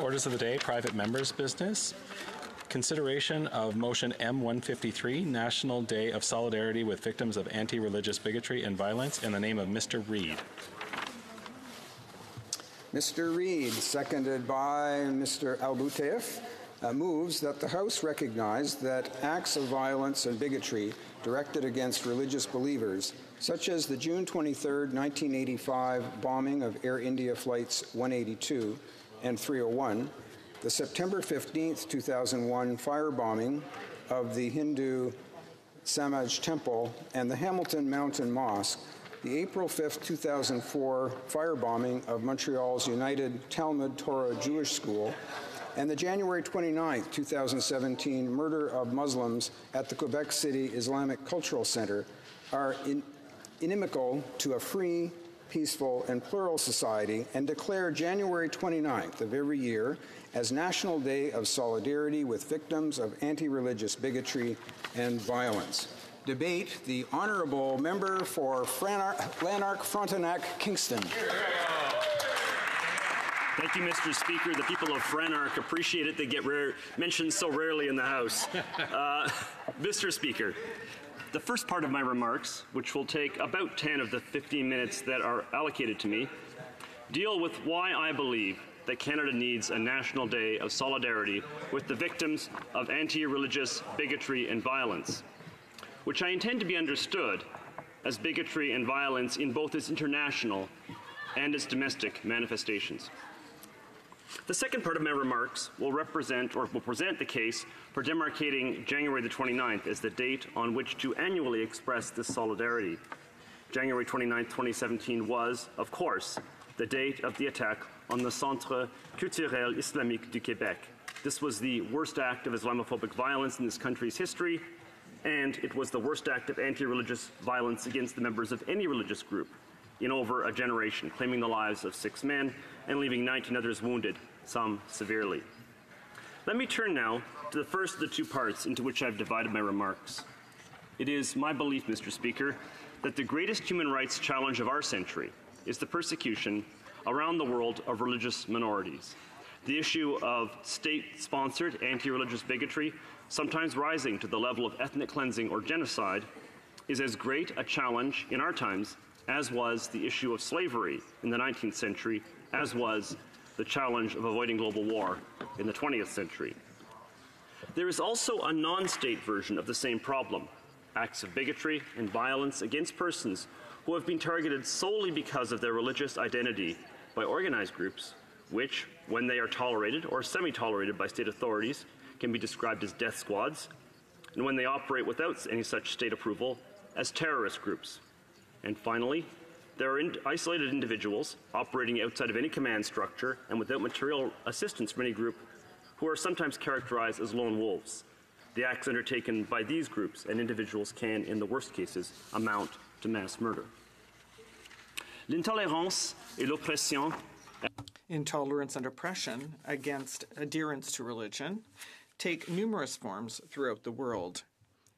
Orders of the day, private members' business. Consideration of motion M-153, National Day of Solidarity with Victims of Anti-Religious Bigotry and Violence, in the name of Mr. Reid. Mr. Reid, seconded by Mr. Albuteif, moves that the House recognize that acts of violence and bigotry directed against religious believers, such as the June 23, 1985 bombing of Air India Flights 182 and 301, the September 15, 2001 firebombing of the Hindu Samaj Temple and the Hamilton Mountain Mosque, the April 5, 2004 firebombing of Montreal's United Talmud Torah Jewish School, and the January 29, 2017 murder of Muslims at the Quebec City Islamic Cultural Center are inimical to a free, peaceful, and plural society, and declare January 29th of every year as National Day of Solidarity with Victims of Anti-Religious Bigotry and Violence. Debate the Honourable Member for Lanark, Frontenac, Kingston. Thank you, Mr. Speaker. The people of Frenark appreciate it. They get mentioned so rarely in the House. Mr. Speaker, the first part of my remarks, which will take about 10 of the 15 minutes that are allocated to me, deal with why I believe that Canada needs a National Day of Solidarity with the victims of anti-religious bigotry and violence, which I intend to be understood as bigotry and violence in both its international and its domestic manifestations. The second part of my remarks will present the case for demarcating January the 29th as the date on which to annually express this solidarity. January 29, 2017 was, of course, the date of the attack on the Centre Culturel Islamique du Québec. This was the worst act of Islamophobic violence in this country's history, and it was the worst act of anti-religious violence against the members of any religious group in over a generation, claiming the lives of 6 men and leaving 19 others wounded, some severely. Let me turn now to the first of the two parts into which I've divided my remarks. It is my belief, Mr. Speaker, that the greatest human rights challenge of our century is the persecution around the world of religious minorities. The issue of state-sponsored anti-religious bigotry, sometimes rising to the level of ethnic cleansing or genocide, is as great a challenge in our times as was the issue of slavery in the 19th century, as was the challenge of avoiding global war in the 20th century. There is also a non-state version of the same problem, acts of bigotry and violence against persons who have been targeted solely because of their religious identity by organized groups, which, when they are tolerated or semi-tolerated by state authorities, can be described as death squads, and when they operate without any such state approval, as terrorist groups. And finally, there are isolated individuals operating outside of any command structure and without material assistance from any group who are sometimes characterized as lone wolves. The acts undertaken by these groups and individuals can, in the worst cases, amount to mass murder. L'intolérance et l'oppression. Intolerance and oppression against adherence to religion take numerous forms throughout the world.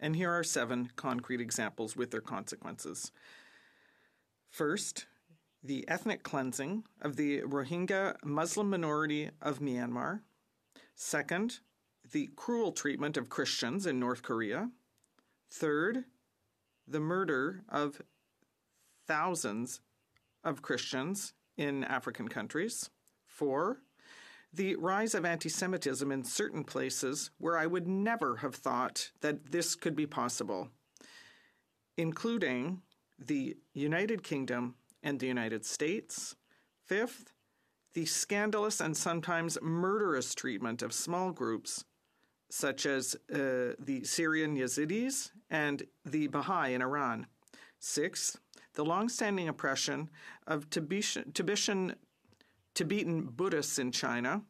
And here are 7 concrete examples with their consequences. First, the ethnic cleansing of the Rohingya Muslim minority of Myanmar. Second, the cruel treatment of Christians in North Korea. Third, the murder of thousands of Christians in African countries. 4, the rise of anti-Semitism in certain places where I would never have thought that this could be possible, including the United Kingdom and the United States. 5th, the scandalous and sometimes murderous treatment of small groups such as the Syrian Yazidis and the Baha'i in Iran. 6th, the long-standing oppression of Tibetan Buddhists in China,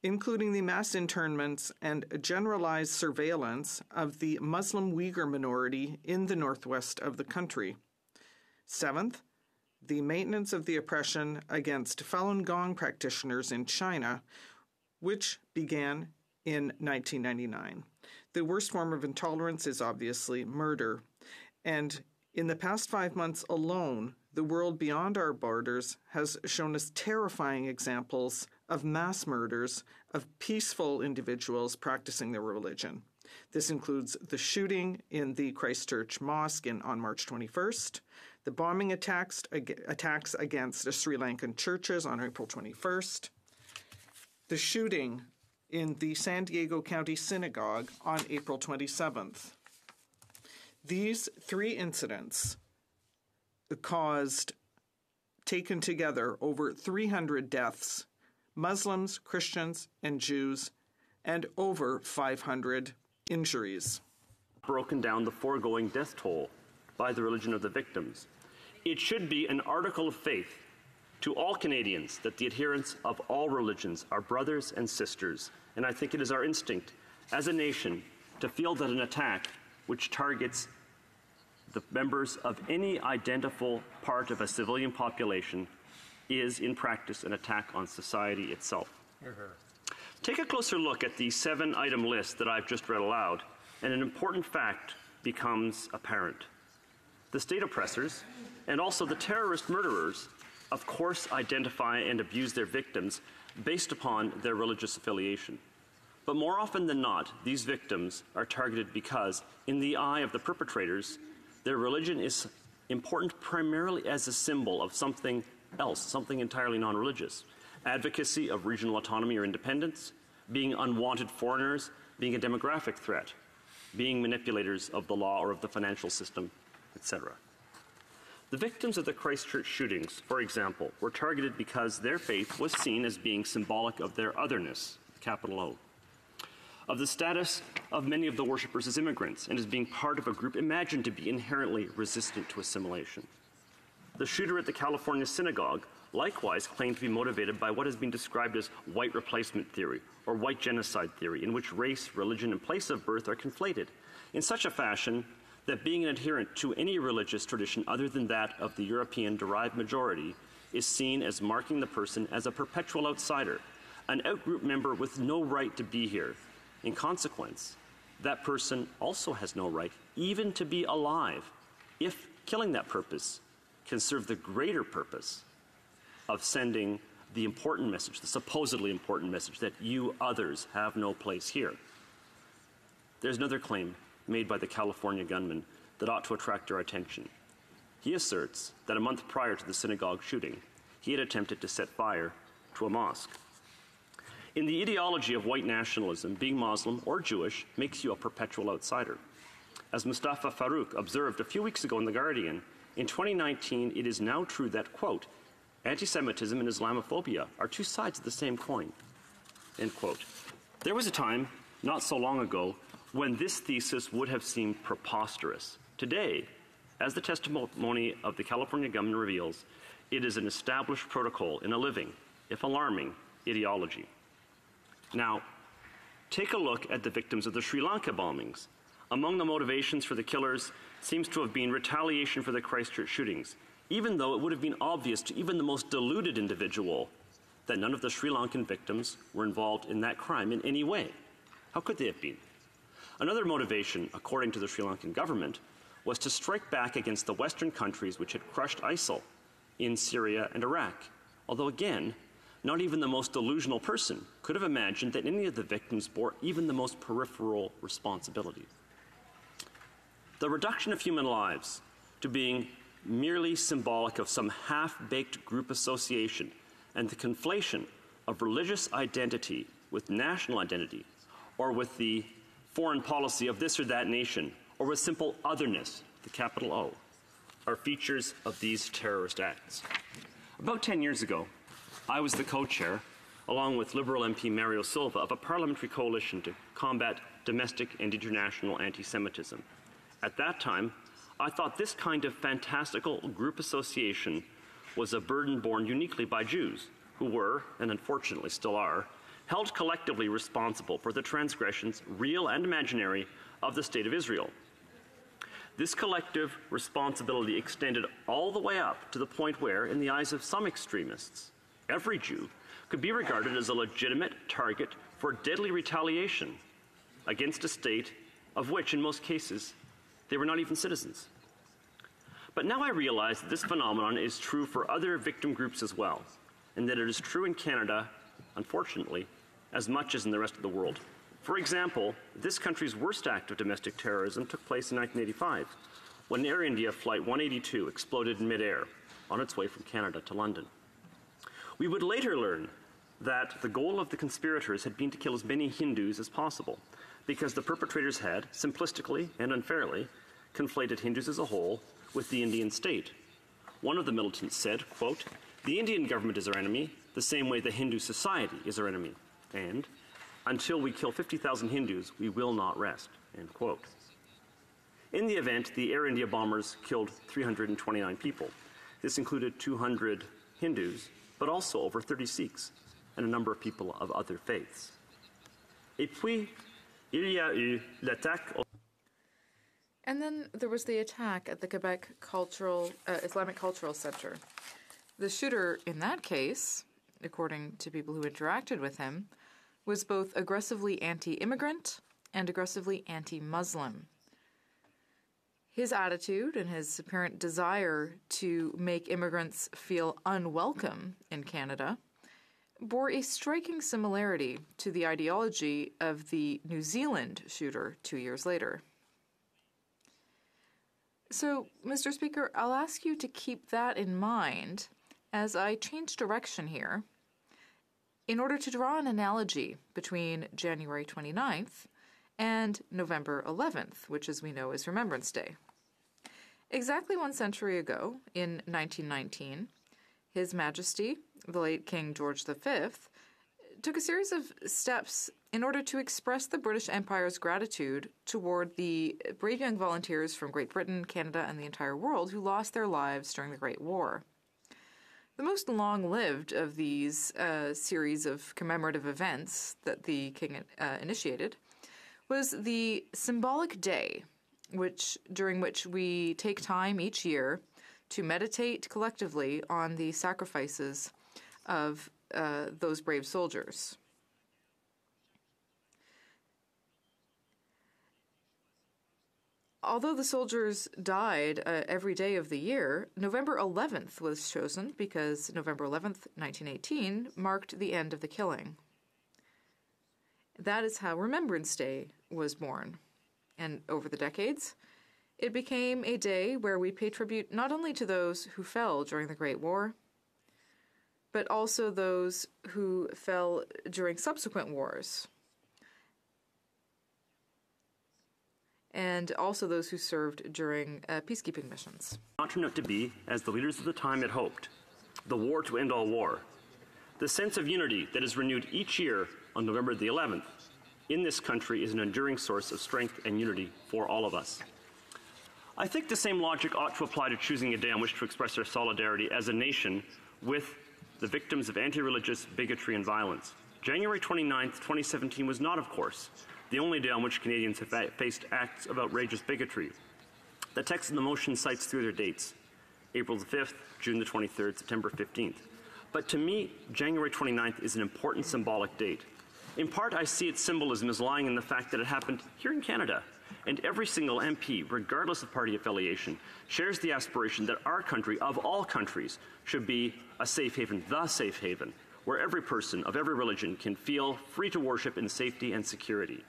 including the mass internments and generalized surveillance of the Muslim Uyghur minority in the northwest of the country. 7th, the maintenance of the oppression against Falun Gong practitioners in China, which began in 1999. The worst form of intolerance is obviously murder. And in the past 5 months alone, the world beyond our borders has shown us terrifying examples of mass murders of peaceful individuals practicing their religion. This includes the shooting in the Christchurch Mosque on March 21st, the bombing attacks against the Sri Lankan churches on April 21st, the shooting in the San Diego County Synagogue on April 27th. These three incidents caused, taken together, over 300 deaths, Muslims, Christians, and Jews, and over 500 injuries. Broken down the foregoing death toll by the religion of the victims. It should be an article of faith to all Canadians that the adherents of all religions are brothers and sisters, and I think it is our instinct as a nation to feel that an attack which targets the members of any identifiable part of a civilian population is, in practice, an attack on society itself. Take a closer look at the 7-item list that I've just read aloud, and an important fact becomes apparent. The state oppressors, and also the terrorist murderers, of course identify and abuse their victims based upon their religious affiliation. But more often than not, these victims are targeted because, in the eye of the perpetrators, their religion is important primarily as a symbol of something else, something entirely non-religious. Advocacy of regional autonomy or independence, being unwanted foreigners, being a demographic threat, being manipulators of the law or of the financial system, etc. The victims of the Christchurch shootings, for example, were targeted because their faith was seen as being symbolic of their otherness, capital O, of the status of many of the worshippers as immigrants, and as being part of a group imagined to be inherently resistant to assimilation. The shooter at the California synagogue likewise claimed to be motivated by what has been described as white replacement theory, or white genocide theory, in which race, religion, and place of birth are conflated in such a fashion that being an adherent to any religious tradition other than that of the European-derived majority is seen as marking the person as a perpetual outsider, an outgroup member with no right to be here. In consequence, that person also has no right even to be alive if killing that purpose can serve the greater purpose of sending the important message, the supposedly important message, that you others have no place here. There's another claim made by the California gunman that ought to attract our attention. He asserts that a month prior to the synagogue shooting, he had attempted to set fire to a mosque. In the ideology of white nationalism, being Muslim or Jewish makes you a perpetual outsider. As Mustafa Farouk observed a few weeks ago in The Guardian, in 2019 it is now true that, quote, anti-Semitism and Islamophobia are two sides of the same coin, end quote. There was a time, not so long ago, when this thesis would have seemed preposterous. Today, as the testimony of the California gunman reveals, it is an established protocol in a living, if alarming, ideology. Now, take a look at the victims of the Sri Lanka bombings. Among the motivations for the killers seems to have been retaliation for the Christchurch shootings, even though it would have been obvious to even the most deluded individual that none of the Sri Lankan victims were involved in that crime in any way. How could they have been? Another motivation, according to the Sri Lankan government, was to strike back against the Western countries which had crushed ISIL in Syria and Iraq. Although again, not even the most delusional person could have imagined that any of the victims bore even the most peripheral responsibility. The reduction of human lives to being merely symbolic of some half-baked group association and the conflation of religious identity with national identity, or with the foreign policy of this or that nation, or with simple otherness, the capital O, are features of these terrorist acts. About 10 years ago, I was the co-chair, along with Liberal MP Mario Silva, of a parliamentary coalition to combat domestic and international anti-Semitism. At that time, I thought this kind of fantastical group association was a burden borne uniquely by Jews, who were, and unfortunately still are, held collectively responsible for the transgressions, real and imaginary, of the State of Israel. This collective responsibility extended all the way up to the point where, in the eyes of some extremists, every Jew could be regarded as a legitimate target for deadly retaliation against a state of which, in most cases, they were not even citizens. But now I realize that this phenomenon is true for other victim groups as well, and that it is true in Canada unfortunately, as much as in the rest of the world. For example, this country's worst act of domestic terrorism took place in 1985, when Air India Flight 182 exploded in midair on its way from Canada to London. We would later learn that the goal of the conspirators had been to kill as many Hindus as possible, because the perpetrators had, simplistically and unfairly, conflated Hindus as a whole with the Indian state. One of the militants said, quote, "The Indian government is our enemy, the same way the Hindu society is our enemy, and until we kill 50,000 Hindus, we will not rest," end quote. In the event, the Air India bombers killed 329 people. This included 200 Hindus, but also over 30 Sikhs and a number of people of other faiths. Et puis, il y a eu l'attaque. And then there was the attack at the Quebec Islamic Cultural Center. The shooter in that case, according to people who interacted with him, was both aggressively anti-immigrant and aggressively anti-Muslim. His attitude and his apparent desire to make immigrants feel unwelcome in Canada bore a striking similarity to the ideology of the New Zealand shooter 2 years later. So, Mr. Speaker, I'll ask you to keep that in mind as I change direction here in order to draw an analogy between January 29th and November 11th, which, as we know, is Remembrance Day. Exactly 1 century ago, in 1919, His Majesty, the late King George V, took a series of steps in order to express the British Empire's gratitude toward the brave young volunteers from Great Britain, Canada, and the entire world who lost their lives during the Great War. The most long-lived of these series of commemorative events that the king initiated was the Symbolic Day, during which we take time each year to meditate collectively on the sacrifices of those brave soldiers. Although the soldiers died every day of the year, November 11th was chosen because November 11th, 1918, marked the end of the killing. That is how Remembrance Day was born. And over the decades, it became a day where we pay tribute not only to those who fell during the Great War, but also those who fell during subsequent wars, and also those who served during peacekeeping missions. Not turned out to be, as the leaders of the time had hoped, the war to end all war. The sense of unity that is renewed each year on November the 11th in this country is an enduring source of strength and unity for all of us. I think the same logic ought to apply to choosing a day on which to express our solidarity as a nation with the victims of anti-religious bigotry and violence. January 29th, 2017 was not, of course, the only day on which Canadians have faced acts of outrageous bigotry. The text of the motion cites three other dates: April the 5th, June the 23rd, September 15th. But to me, January 29th is an important symbolic date. In part, I see its symbolism as lying in the fact that it happened here in Canada, and every single MP, regardless of party affiliation, shares the aspiration that our country, of all countries, should be a safe haven, the safe haven, where every person of every religion can feel free to worship in safety and security.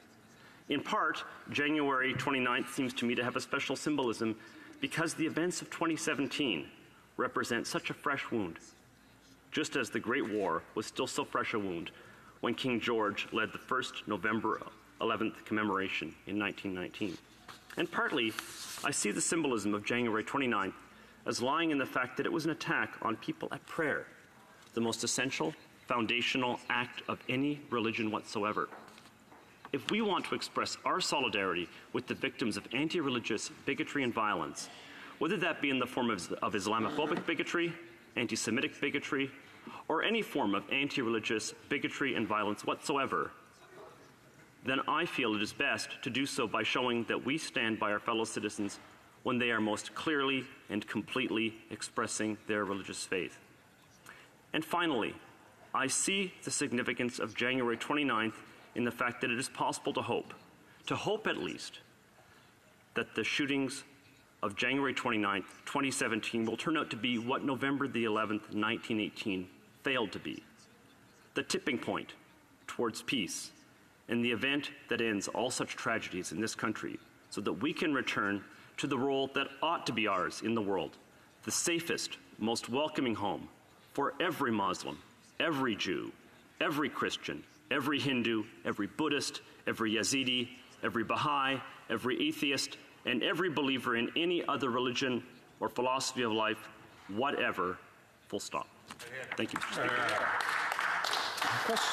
In part, January 29th seems to me to have a special symbolism because the events of 2017 represent such a fresh wound, just as the Great War was still so fresh a wound when King George led the first November 11th commemoration in 1919. And partly, I see the symbolism of January 29th as lying in the fact that it was an attack on people at prayer, the most essential, foundational act of any religion whatsoever. If we want to express our solidarity with the victims of anti-religious bigotry and violence, whether that be in the form of Islamophobic bigotry, anti-Semitic bigotry, or any form of anti-religious bigotry and violence whatsoever, then I feel it is best to do so by showing that we stand by our fellow citizens when they are most clearly and completely expressing their religious faith. And finally, I see the significance of January 29th in the fact that it is possible to hope at least, that the shootings of January 29th, 2017 will turn out to be what November the 11th, 1918 failed to be. the tipping point towards peace in the event that ends all such tragedies in this country, so that we can return to the role that ought to be ours in the world, the safest, most welcoming home for every Muslim, every Jew, every Christian, every Hindu, every Buddhist, every Yazidi, every Baha'i, every atheist, and every believer in any other religion or philosophy of life, whatever, full stop. Thank you, Mr. Speaker. Question.